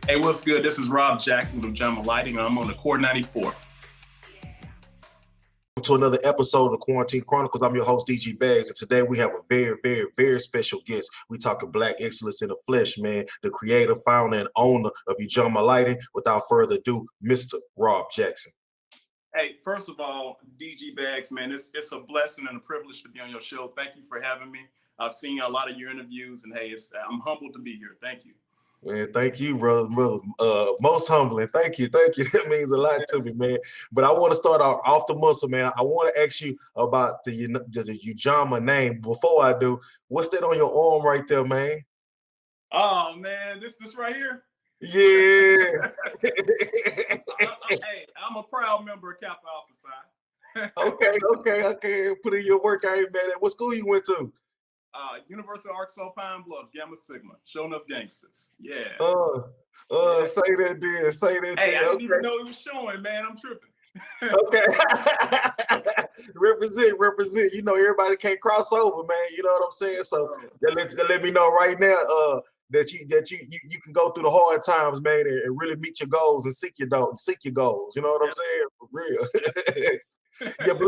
Hey, what's good? This is Rob Jackson with Ujamaa Lighting, and I'm on the Core 94. To another episode of Quarantine Chronicles. I'm your host, DG Bags, and today we have a very, very, very special guest. We talking Black excellence in the flesh, man. The creator, founder, and owner of Ujamaa Lighting. Without further ado, Mr. Rob Jackson. Hey, first of all, DG Bags, man, it's a blessing and a privilege to be on your show. Thank you for having me. I've seen a lot of your interviews, and hey, I'm humbled to be here. Thank you. Man, thank you, brother. Most humbling. Thank you. That means a lot to me, man. But I want to start off the muscle, man. I want to ask you about the Ujamaa name. Before I do, what's that on your arm right there, man? Oh man, this right here. Yeah. Hey, I'm a proud member of Kappa Alpha Okay. Put in your work. I ain't mad at. What school you went to? University of Arkansas Pine Bluff, Gamma Sigma. Showing up gangsters. Yeah. Yeah. Say that then. Say that hey, then. I didn't even know it was showing, man. I'm tripping. Okay. represent. You know, everybody can't cross over, man. You know what I'm saying? So let me know right now that you can go through the hard times, man, and really meet your goals and seek your goals. You know what I'm saying? For real. Yeah, but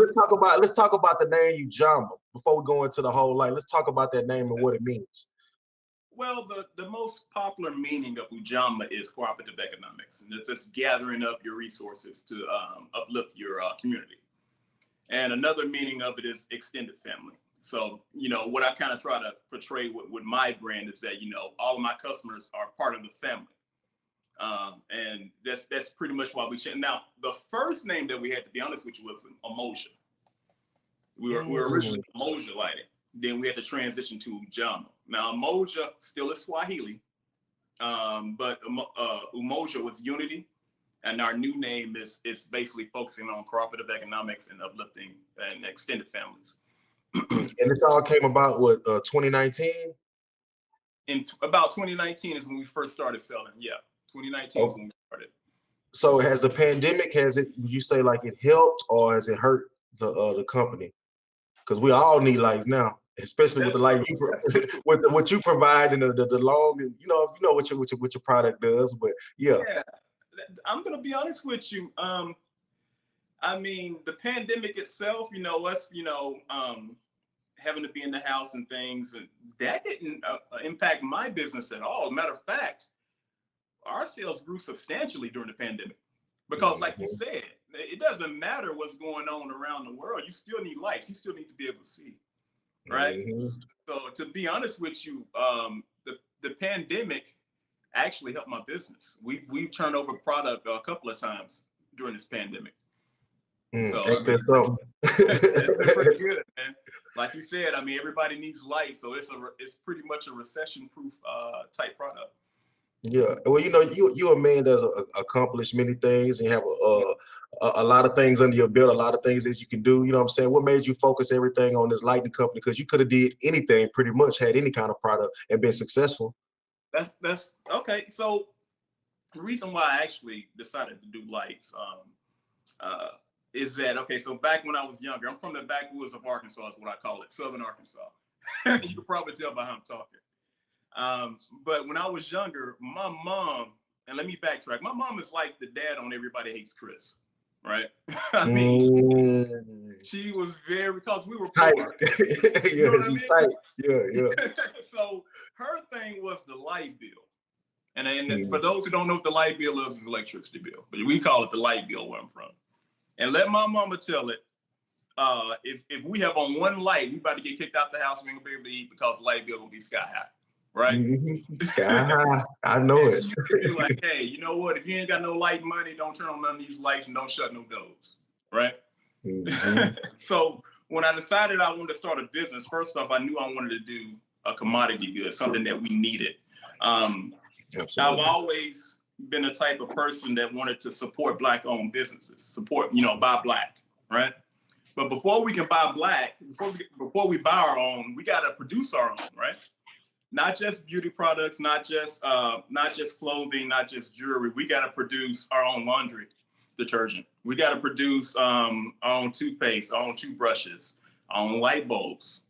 let's talk about the name Ujamaa before we go into the whole life. Let's talk about that name and what it means. Well, the most popular meaning of Ujamaa is cooperative economics, and it's just gathering up your resources to uplift your community. And another meaning of it is extended family. So, you know, what I kind of try to portray with my brand is that, you know, all of my customers are part of the family. And that's pretty much why we changed. Now, the first name that we had, to be honest with you, was Umoja. We were originally Umoja Lighting. Then we had to transition to Ujamaa. Now, Umoja still is Swahili, but Umoja was unity. And our new name is basically focusing on cooperative economics and uplifting and extended families. And this all came about with 2019? In about 2019 is when we first started selling. Yeah, 2019 is when we started. So has the pandemic, would you say like it helped or has it hurt the company? Because we all need lights now, especially with the light with what you provide and the long, you know what your product does. But yeah, I'm gonna be honest with you. I mean, the pandemic itself, you know, us, having to be in the house and things, and that didn't impact my business at all. Matter of fact, our sales grew substantially during the pandemic because, like you said, it doesn't matter what's going on around the world. You still need lights. You still need to be able to see, right? So, to be honest with you, the pandemic actually helped my business. We've turned over product a couple of times during this pandemic. So it's been pretty good, man. Like you said, I mean, everybody needs light, so it's pretty much a recession-proof type product. Yeah, well, you know, you're a man that's accomplished many things and you have a lot of things under your belt, a lot of things that you can do. You know what I'm saying? What made you focus everything on this lighting company? Because you could have did anything, pretty much had any kind of product and been successful. That's okay. So the reason why I actually decided to do lights is that, okay, so back when I was younger, I'm from the backwoods of Arkansas, is what I call it, Southern Arkansas. You can probably tell by how I'm talking. But when I was younger, my mom, and let me backtrack, my mom is like the dad on Everybody Hates Chris, right? I mean, she was because we were poor. You know what I mean? Yeah. So her thing was the light bill. And for those who don't know what the light bill is electricity bill, but we call it the light bill where I'm from. And let my mama tell it, if we have on one light, we about to get kicked out the house, we ain't gonna be able to eat because the light bill will be sky high, right? Sky high, I know it. She would be like, hey, you know what? If you ain't got no light money, don't turn on none of these lights and don't shut no doors, right? So when I decided I wanted to start a business, first off, I knew I wanted to do a commodity good, something that we needed. I've always been the type of person that wanted to support Black-owned businesses, buy Black, right? But before we can buy Black, before we buy our own, we got to produce our own, right? Not just beauty products, not just clothing, not just jewelry. We got to produce our own laundry detergent. We got to produce our own toothpaste, our own toothbrushes, our own light bulbs.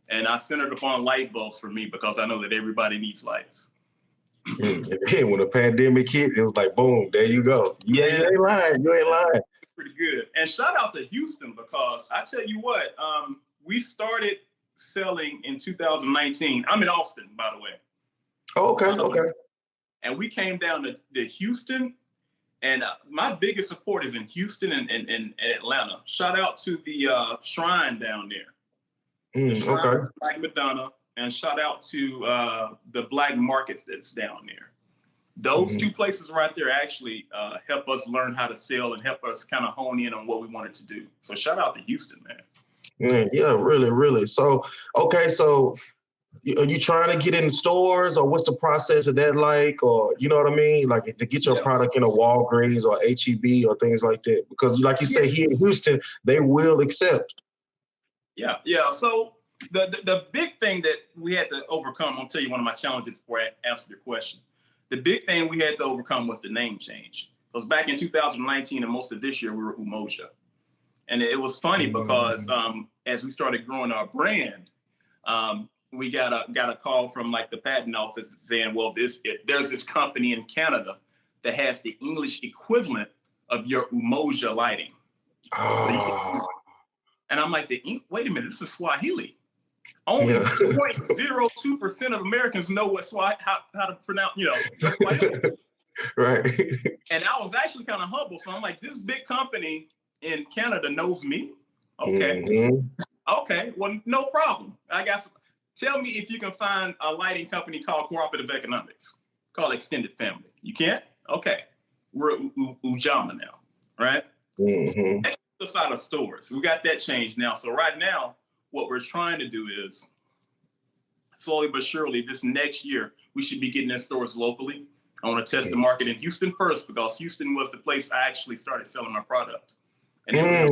And I centered upon light bulbs for me because I know that everybody needs lights. And then when the pandemic hit, it was like, boom, there you go. You ain't lying. You ain't lying. Pretty good. And shout out to Houston, because I tell you what, we started selling in 2019. I'm in Austin, by the way. Oh, okay. And we came down to Houston, and my biggest support is in Houston and Atlanta. Shout out to the Shrine down there. The Shrine Okay. Black Madonna, and shout out to the Black Market that's down there. Those two places right there actually help us learn how to sell and help us kind of hone in on what we wanted to do. So shout out to Houston, man. Yeah, really, really. So, okay, so are you trying to get in stores, or what's the process of that like? Or, you know what I mean? Like to get your product in a Walgreens or HEB or things like that? Because like you say, here in Houston, they will accept. Yeah. So the big thing that we had to overcome, I'll tell you one of my challenges before I answer your question. The big thing we had to overcome was the name change. Because back in 2019 and most of this year, we were Umoja. And it was funny because as we started growing our brand, we got a call from like the patent office saying, well, there's this company in Canada that has the English equivalent of your Umoja Lighting. Oh. And I'm like, wait a minute, this is Swahili. Only 0.02% of Americans know how to pronounce, Swahili. Right. And I was actually kind of humble. So I'm like, this big company in Canada knows me. Okay. Okay. Well, no problem. Tell me if you can find a lighting company called Cooperative Economics, called Extended Family. You can't? Okay. We're Ujamaa now, right? The side of stores. We got that changed now. So right now, what we're trying to do is slowly but surely this next year, we should be getting in stores locally. I want to test the market in Houston first, because Houston was the place I actually started selling my product. And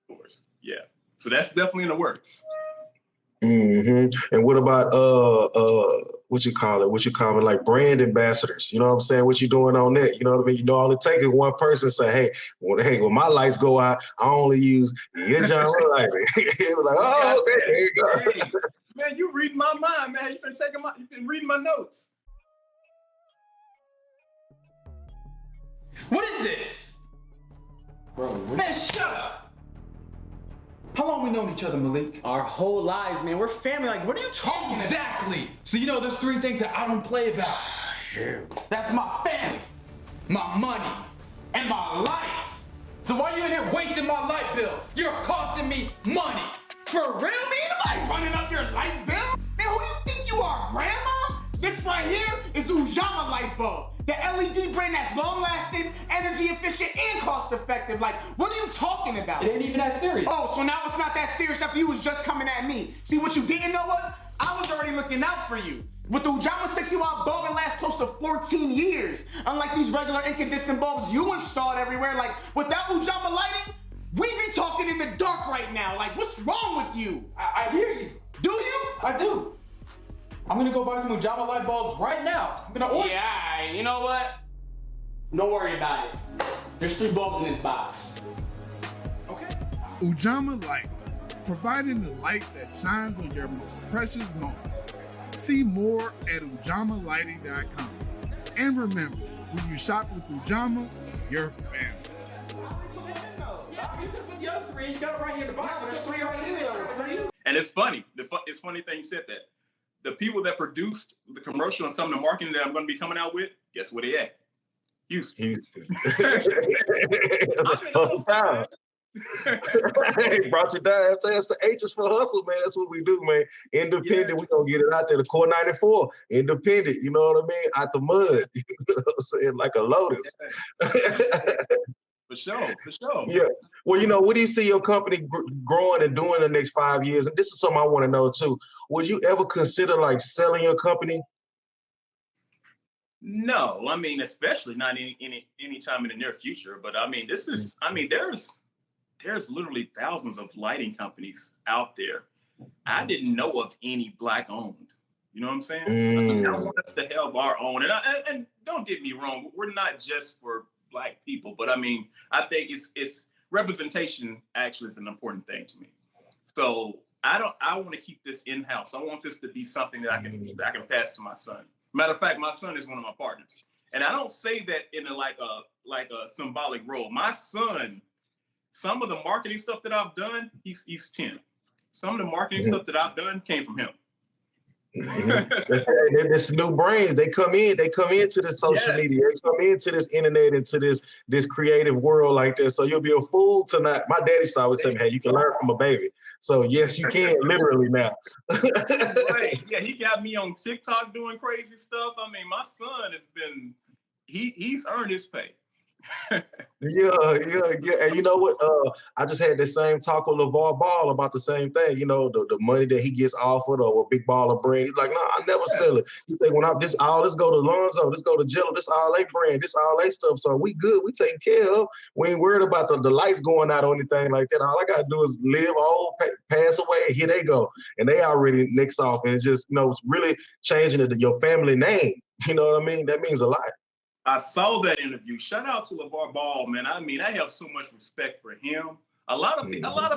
stores. Yeah. So that's definitely in the works. And what about what you call it, like brand ambassadors? You know what I'm saying? What you doing on that? You know what I mean? You know, all it takes is one person say, hey, when my lights go out, I only use Ujamaa Lighting. Like, oh, okay, there you go. Hey, man, you read my mind, man. You've been reading my notes. What is this? Bro, man, shut up. How long we known each other, Malik? Our whole lives, man. We're family. Like, what are you talking about? Exactly. So there's 3 things that I don't play about. That's my family, my money, and my lights. So why you in here wasting my light bill? You're costing me money. For real, man? Nobody running up your light bill? Man, who do you think you are, Grandma? This right here is Ujamaa Light Bulb. The LED brand that's long-lasting, energy efficient, and cost-effective. Like, what are you talking about? It ain't even that serious. Oh, so now it's not that serious after you was just coming at me. See, what you didn't know was, I was already looking out for you. With the Ujamaa 60-watt bulb, it lasts close to 14 years. Unlike these regular incandescent bulbs you installed everywhere, like, without Ujamaa Lighting, we be talking in the dark right now. Like, what's wrong with you? I hear you. Do you? I do. I'm gonna go buy some Ujamaa light bulbs right now. I'm gonna order. Yeah, you know what? Don't worry about it. There's 3 bulbs in this box. Okay. Ujamaa Lighting, providing the light that shines on your most precious moments. See more at UjamaaLighting.com. And remember, when you shop with Ujamaa, you're family. You could put the other 3. You got it right here in the box. There's 3 right here. And it's funny. It's funny thing you said that. The people that produced the commercial and some of the marketing that I'm going to be coming out with, guess where they at? Houston. Hustle time. Hey, brought you down. That's the H is for hustle, man. That's what we do, man. Independent. Yeah. We gonna get it out there. The Core 94. Independent. You know what I mean? Out the mud. You know what I'm saying? Like a lotus. For sure. Yeah. Well, what do you see your company growing and doing in the next 5 years? And this is something I want to know too. Would you ever consider like selling your company? No, I mean, especially not any time in the near future. But I mean, there's literally thousands of lighting companies out there. I didn't know of any Black owned. You know what I'm saying? So I want us to have our own. And don't get me wrong, we're not just for Black people, but I mean, I think it's representation actually is an important thing to me. So I want to keep this in-house. I want this to be something that I can pass to my son. Matter of fact, my son is one of my partners. And I don't say that in a symbolic role. My son, some of the marketing stuff that I've done, he's 10. Some of the marketing stuff that I've done came from him. This new brains. They come into this social media. They come into this internet, into this creative world like this. So you'll be a fool tonight. My daddy always say, "Hey, you can learn from a baby." So yes, you can literally now. Right. Yeah, he got me on TikTok doing crazy stuff. I mean, my son has been he's earned his pay. Yeah. And you know what? I just had the same talk with Levar Ball about the same thing. You know, the money that he gets offered or a big ball of brand. He's like, no, I never sell it. He said, let's go to Lonzo, let's go to Jello, this all they brand, this all they stuff. So we good, we taken care of. We ain't worried about the lights going out or anything like that. All I gotta do is live old, pass away, and here they go. And they already next off. And it's just, really changing your family name. You know what I mean? That means a lot. I saw that interview. Shout out to Levar Ball, man. I mean, I have so much respect for him. A lot of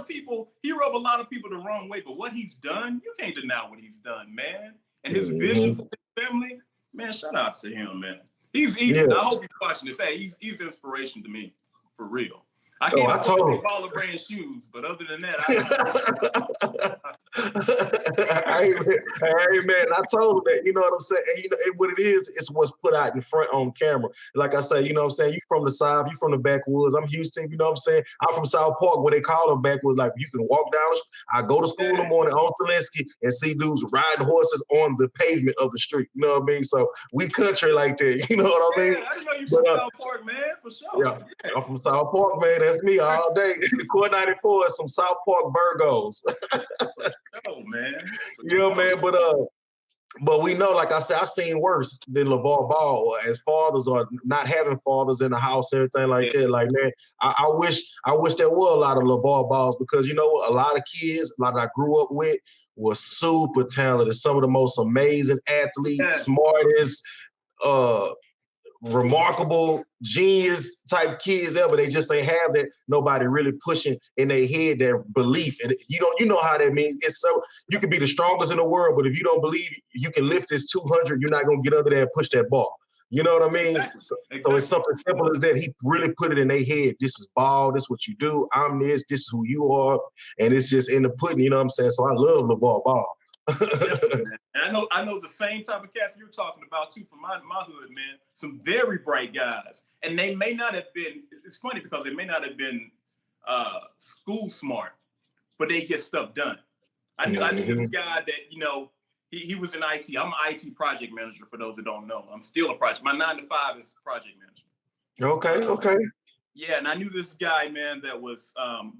people, he rubbed a lot of people the wrong way, but what he's done, you can't deny what he's done, man. And his vision for his family, man, shout out to him, man. He's I hope he's watching this. Hey, he's inspiration to me, for real. I can't afford the baller brand shoes, but other than that, hey man, I told him that, you know what I'm saying? And what it is, it's what's put out in front on camera. Like I say, you know what I'm saying? You from the South, you from the backwoods. I'm Houston, you know what I'm saying? I'm from South Park, where they call them backwoods. Like, you can walk down, I go to school in the morning on Zelensky and see dudes riding horses on the pavement of the street. You know what I mean? So we country like that. You know what I mean? I didn't know you from South Park, man, for sure. Yeah, I'm from South Park, man. That's me all day. Court 94 is some South Park Virgos. Oh man. Yeah, man. But we know, like I said, I've seen worse than Levar Ball as fathers, or not having fathers in the house, everything like that. Like, man, I wish there were a lot of Levar Balls, because you know what? A lot of kids, a lot that I grew up with, were super talented. Some of the most amazing athletes, smartest, remarkable, genius type kids ever. They just ain't have that. Nobody really pushing in their head that belief. And you know how that means. It's so, you can be the strongest in the world, but if you don't believe you can lift this 200, you're not gonna get under there and push that ball. You know what I mean? Exactly. So it's something simple as that. He really put it in their head. This is ball. This is what you do. I'm this. This is who you are. And it's just in the pudding. You know what I'm saying? So I love Levar Ball. And I know the same type of cats you're talking about too from my hood, man. Some very bright guys, and they may not have been. It's funny because they may not have been school smart, but they get stuff done. I knew this guy that he was in IT. I'm an IT project manager. For those that don't know, I'm still a project. My 9 to 5 is project manager. Okay. Yeah, and I knew this guy, man, that was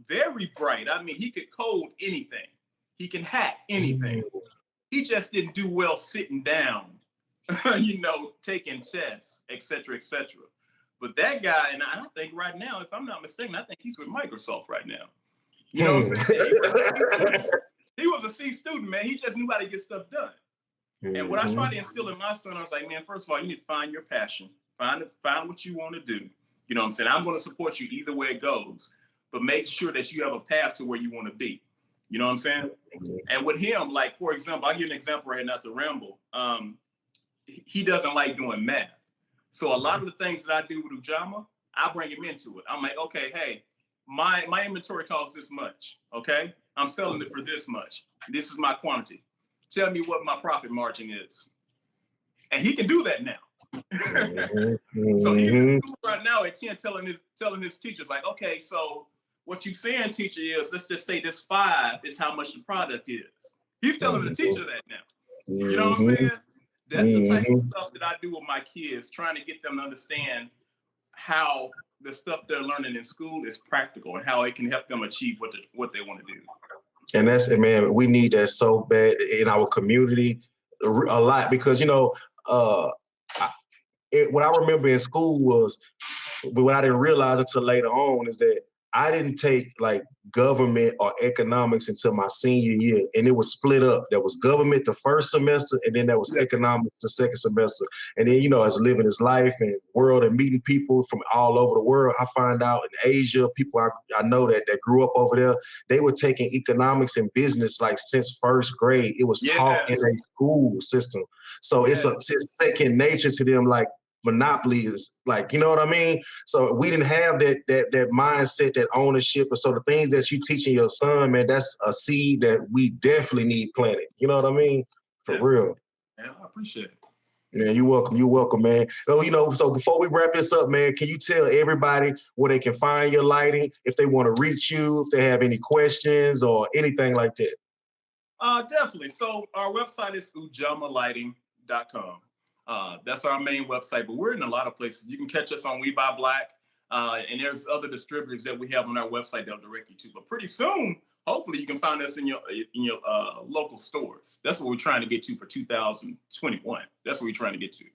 very bright. I mean, he could code anything. He can hack anything. He just didn't do well sitting down, taking tests, et cetera, et cetera. But that guy, and I think right now, if I'm not mistaken, I think he's with Microsoft right now. You know what I'm saying? He was a C student, man. He just knew how to get stuff done. And what I tried to instill in my son, I was like, man, first of all, you need to find your passion. Find what you want to do. You know what I'm saying? I'm going to support you either way it goes, but make sure that you have a path to where you want to be. You know what I'm saying? And with him, like, for example, I'll give you an example right now to ramble. He doesn't like doing math. So a lot of the things that I do with Ujamaa, I bring him into it. I'm like, okay, hey, my inventory costs this much, okay? I'm selling it for this much. This is my quantity. Tell me what my profit margin is. And he can do that now. So he's in school right now at 10 telling his teachers, like, okay, so what you saying, teacher, is let's just say this 5 is how much the product is. He's telling the teacher that now. You know what I'm saying? That's the type of stuff that I do with my kids, trying to get them to understand how the stuff they're learning in school is practical and how it can help them achieve what they want to do. And that's, man, we need that so bad in our community a lot, because, what I remember in school was, what I didn't realize until later on, is that I didn't take like government or economics until my senior year, and it was split up. There was government the first semester, and then there was economics the second semester. And then, you know, as living his life and world and meeting people from all over the world, I find out in Asia, people I know that grew up over there, they were taking economics and business like since first grade. It was taught in a school system. So it's second nature to them, like monopoly is like, you know what I mean? So we didn't have that mindset, that ownership. And so the things that you teaching your son, man, that's a seed that we definitely need planted. You know what I mean? For real. Yeah, I appreciate it. Man, you're welcome. You're welcome, man. Oh, you know, so before we wrap this up, man, can you tell everybody where they can find your lighting, if they want to reach you, if they have any questions or anything like that? Definitely. So our website is UjamaaLighting.com. That's our main website, but we're in a lot of places. You can catch us on We Buy Black, and there's other distributors that we have on our website that'll direct you to. But pretty soon, hopefully, you can find us in your local stores. That's what we're trying to get to for 2021. That's what we're trying to get to.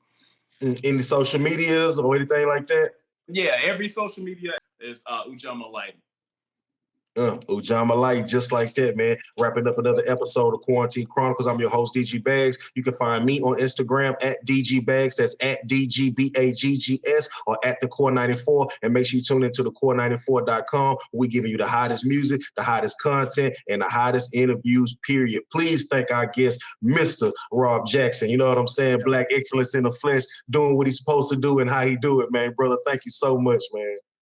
Any social medias or anything like that? Yeah, every social media is Ujamaa Lighting. Ujamaa Light, just like that, man. Wrapping up another episode of Quarantine Chronicles. I'm your host, DG Bags. You can find me on Instagram at DG Bags. That's at DGBAGGS or at the Core 94. And make sure you tune into the core94.com. We're giving you the hottest music, the hottest content, and the hottest interviews, period. Please thank our guest, Mr. Rob Jackson. You know what I'm saying? Black excellence in the flesh, doing what he's supposed to do and how he do it, man. Brother, thank you so much, man.